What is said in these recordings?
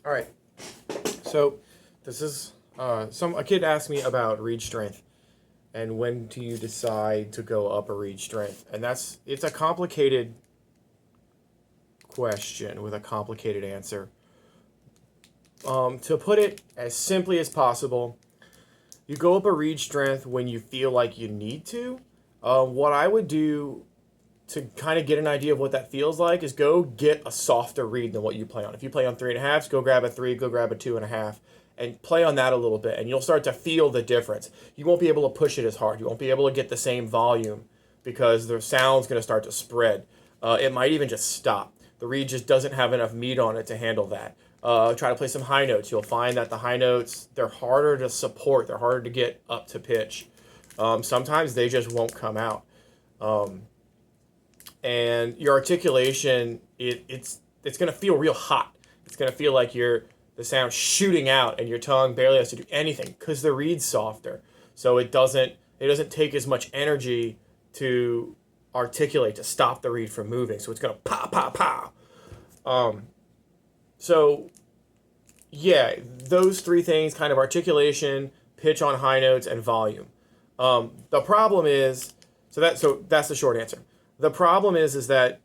All right. So this is a kid asked me about reed strength and when do you decide to go up a reed strength, and it's a complicated question with a complicated answer. To put it as simply as possible, you go up a reed strength when you feel like you need to. What I would do to kind of get an idea of what that feels like is go get a softer reed than what you play on. If you play on 3.5s, go grab a 3, go grab a 2.5, and play on that a little bit, and you'll start to feel the difference. You won't be able to push it as hard. You won't be able to get the same volume because the sound's going to start to spread. It might even just stop. The reed just doesn't have enough meat on it to handle that. Try to play some high notes. You'll find that the high notes, they're harder to support. They're harder to get up to pitch. Sometimes they just won't come out. And your articulation, it's going to feel real hot. It's going to feel like the sound shooting out and your tongue barely has to do anything because the reed's softer. So it doesn't take as much energy to articulate, to stop the reed from moving. So it's going to pow, pow, pow. So yeah, those three things, kind of articulation, pitch on high notes, and volume. The problem is, so that's the short answer. The problem is that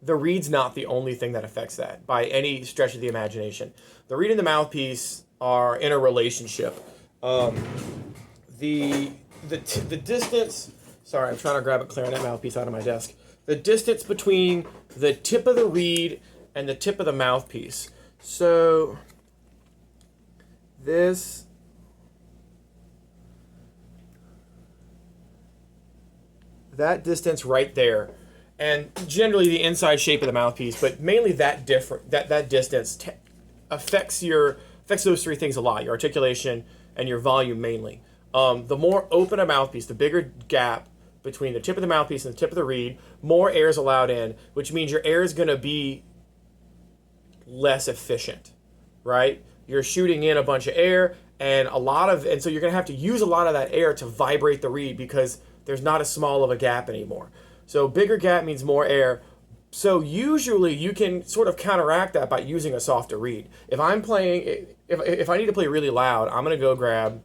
the reed's not the only thing that affects that by any stretch of the imagination. The reed and the mouthpiece are in a relationship. The distance. Sorry, I'm trying to grab a clarinet mouthpiece out of my desk. The distance between the tip of the reed and the tip of the mouthpiece. So that distance right there, and generally the inside shape of the mouthpiece, but mainly that distance affects those three things a lot: your articulation and your volume mainly. The more open a mouthpiece, the bigger gap between the tip of the mouthpiece and the tip of the reed, more air is allowed in, which means your air is going to be less efficient, right? You're shooting in a bunch of air, and so you're going to have to use a lot of that air to vibrate the reed because there's not as small of a gap anymore. So bigger gap means more air. So usually you can sort of counteract that by using a softer reed. If I need to play really loud, I'm going to go grab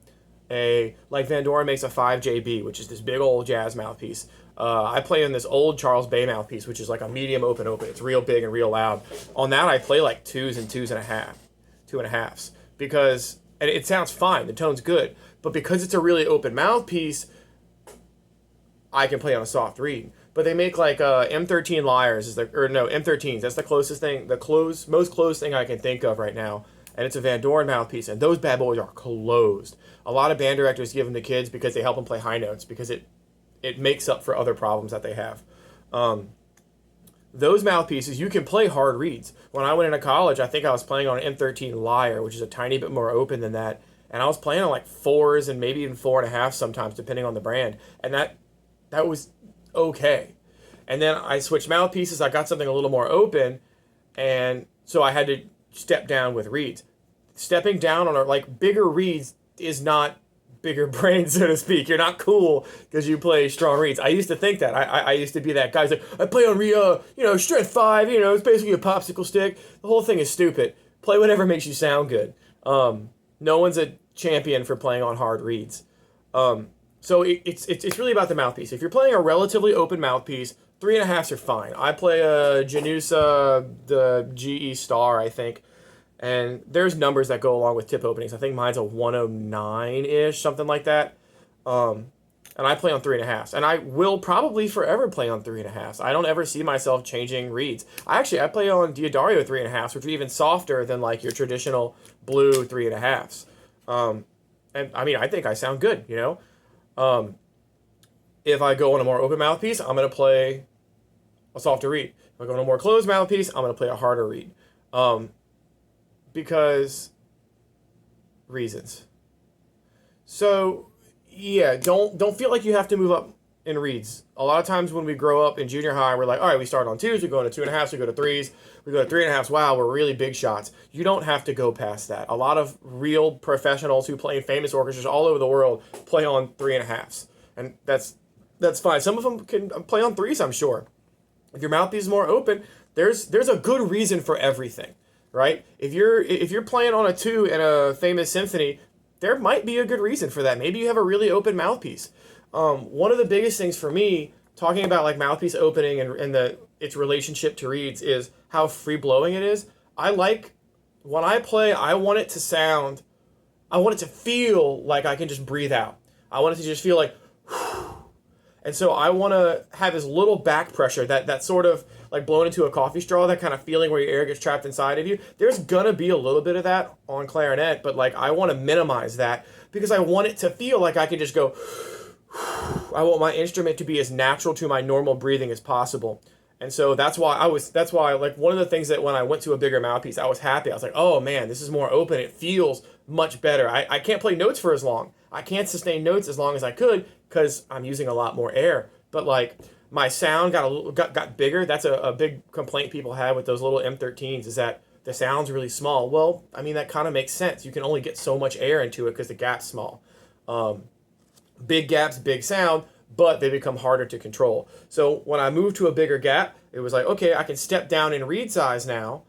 like Van Doren makes a 5JB, which is this big old jazz mouthpiece. I play in this old Charles Bay mouthpiece, which is like a medium open. It's real big and real loud. On that, I play like 2s and 2.5s, and it sounds fine. The tone's good, but because it's a really open mouthpiece, I can play on a soft reed. But they make like M13 Lyres M13s. That's the closest thing, most closed thing I can think of right now. And it's a Van Doren mouthpiece, and those bad boys are closed. A lot of band directors give them to kids because they help them play high notes because it makes up for other problems that they have. Those mouthpieces, you can play hard reeds. When I went into college, I think I was playing on an M13 Lyre, which is a tiny bit more open than that. And I was playing on like 4s and maybe even 4.5 sometimes, depending on the brand. And that was okay. And then I switched mouthpieces. I got something a little more open. And so I had to step down with reeds. Stepping down on like bigger reeds is not bigger brain, so to speak. You're not cool because you play strong reeds. I used to think that. I used to be that guy. Like, I play on strength 5. It's basically a popsicle stick. The whole thing is stupid. Play whatever makes you sound good. No one's a champion for playing on hard reeds. So it's really about the mouthpiece. If you're playing a relatively open mouthpiece, 3.5s are fine. I play a Janusa, the GE Star, I think, and there's numbers that go along with tip openings. I think mine's a 109-ish, something like that. And I play on 3.5s, and I will probably forever play on 3.5s. I don't ever see myself changing reeds. I play on Diodario 3.5s, which are even softer than like your traditional blue 3.5s. And I mean, I think I sound good, If I go on a more open mouthpiece, I'm going to play a softer reed. If I go on a more closed mouthpiece, I'm going to play a harder reed. Because reasons. So, yeah, don't feel like you have to move up in reeds. A lot of times when we grow up in junior high, we're like, all right, we start on 2s, we go into 2.5s, we go to 3s, we go to 3.5s. Wow, we're really big shots. You don't have to go past that. A lot of real professionals who play in famous orchestras all over the world play on 3.5s. And that's fine. Some of them can play on 3s, I'm sure. If your mouthpiece is more open, there's a good reason for everything. right? If you're playing on a 2 in a famous symphony, there might be a good reason for that. Maybe you have a really open mouthpiece. One of the biggest things for me, talking about like mouthpiece opening and its relationship to reeds, is how free blowing it is. I like when I play, I want it to feel like I can just breathe out. I want it to just feel like, and so I want to have this little back pressure, that sort of like blowing into a coffee straw, that kind of feeling where your air gets trapped inside of you. There's gonna be a little bit of that on clarinet, but like I want to minimize that because I want it to feel like I can just go. I want my instrument to be as natural to my normal breathing as possible. And so that's why like one of the things that when I went to a bigger mouthpiece, I was happy. I was like, oh man, this is more open. It feels much better. I can't play notes for as long. I can't sustain notes as long as I could because I'm using a lot more air. But like my sound got bigger. That's a big complaint people have with those little M13s, is that the sound's really small. Well, I mean, that kind of makes sense. You can only get so much air into it because the gap's small. Big gaps, big sound, but they become harder to control. So when I moved to a bigger gap, it was like, okay, I can step down in reed size now,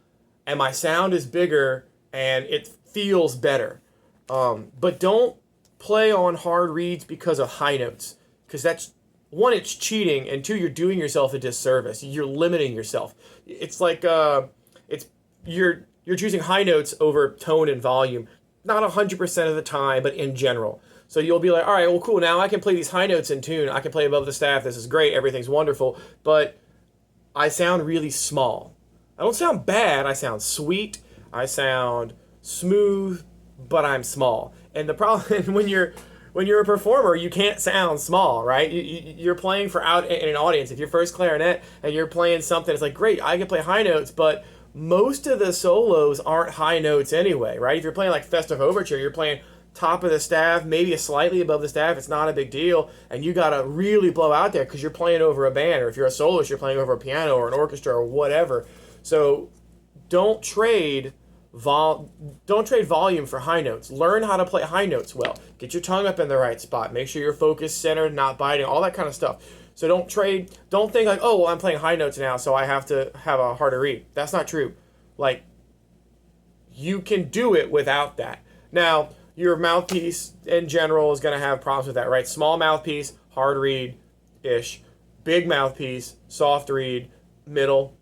and my sound is bigger, and it feels better. But don't play on hard reeds because of high notes, because that's, one, it's cheating, and two, you're doing yourself a disservice. You're limiting yourself. It's like you're choosing high notes over tone and volume, not 100% of the time, but in general. So you'll be like, all right, well, cool. Now I can play these high notes in tune. I can play above the staff. This is great. Everything's wonderful. But I sound really small. I don't sound bad. I sound sweet. I sound smooth, but I'm small. And the problem when you're a performer, you can't sound small, right? You're playing for out in an audience. If you're first clarinet and you're playing something, it's like, great, I can play high notes, but most of the solos aren't high notes anyway, right? If you're playing like Festive Overture, you're playing top of the staff, maybe slightly above the staff. It's not a big deal, and you gotta really blow out there because you're playing over a band, or if you're a soloist, you're playing over a piano or an orchestra or whatever. So don't trade volume for high notes. Learn how to play high notes well. Get your tongue up in the right spot. Make sure you're focused, centered, not biting, all that kind of stuff. So don't think like, oh, well, I'm playing high notes now, so I have to have a harder reed. That's not true. Like, you can do it without that. Now, your mouthpiece in general is going to have problems with that, right? Small mouthpiece, hard reed-ish. Big mouthpiece, soft reed, middle,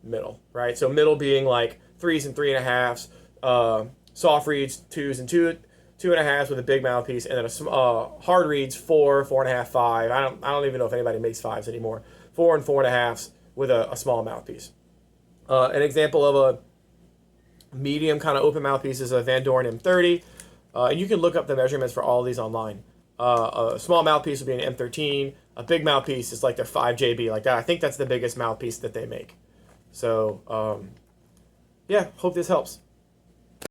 right? So middle being like 3s and 3.5s, soft reeds, 2s and 2.5s with a big mouthpiece, and then hard reeds, 4, 4.5, 5. I don't even know if anybody makes 5s anymore. 4 and 4.5s with a small mouthpiece. An example of a medium kind of open mouthpiece is a Van Doren M30. And you can look up the measurements for all of these online. A small mouthpiece would be an M13. A big mouthpiece is like their 5JB, like that. I think that's the biggest mouthpiece that they make. So, yeah, hope this helps.